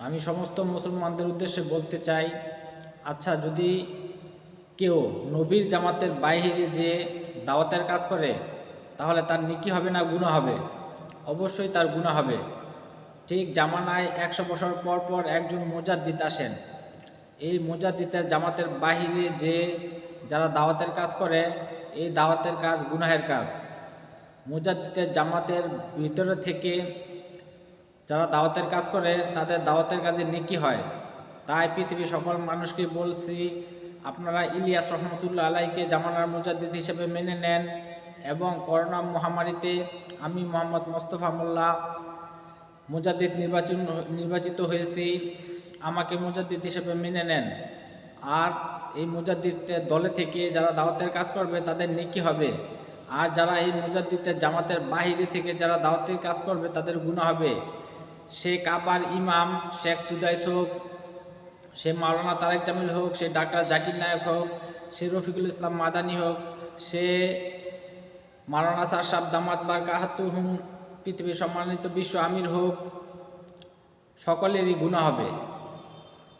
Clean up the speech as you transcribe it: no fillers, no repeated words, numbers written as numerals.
আমি সমস্ত মুসলমানদের উদ্দেশ্যে বলতে চাই, আচ্ছা যদি কেউ নবীর জামাতের বাইরে যে দাওয়াতের কাজ করে তাহলে তার নেকি হবে না গুনাহ হবে? অবশ্যই তার গুনাহ হবে। ঠিক জামানায় 100 বছর পর পর একজন মুজাদ্দিদ আসেন। এই মুজাদ্দিদের জামাতের বাহিরে যে যারা দাওয়াতের কাজ করে, এই দাওয়াতের কাজ গুনাহের কাজ। মুজাদ্দিদের জামাতের ভিতরে থেকে যারা দাওয়াতের কাজ করে তাদের দাওয়াতের কাজে নেকি হয়। তাই পৃথিবীর সকল মানুষকে বলছি, আপনারা ইলিয়াস রহমতুল্লাহ আলাইকে জামানার মুজাদ্দিদ হিসেবে মেনে নেন এবং করোনা মহামারীতে আমি মোহাম্মদ মোস্তফা মোল্লা মুজাদ্দিদ নির্বাচিত হয়েছি, আমাকে মুজাদ্দিদ হিসেবে মেনে নেন। আর এই মুজাদ্দিদের দলে থেকে যারা দাওয়াতের কাজ করবে তাদের নেকি হবে, আর যারা এই মুজাদ্দিদের জামাতের বাহিরে থেকে যারা দাওয়াতের কাজ করবে তাদের গুনাহ হবে। সে কাবার ইমাম শেখ সুদাইস হোক, সে মাওলানা তারেক জামিল হোক, সে ডাক্তার জাকির নায়ক হোক, সে রফিকুল ইসলাম মাদানি হোক, সে মাওলানা স্যার সাহেব দামাত বারকাতুহুম পৃথিবীর সম্মানিত বিশ্ব আমির হোক, সকলেরই গুনাহ হবে।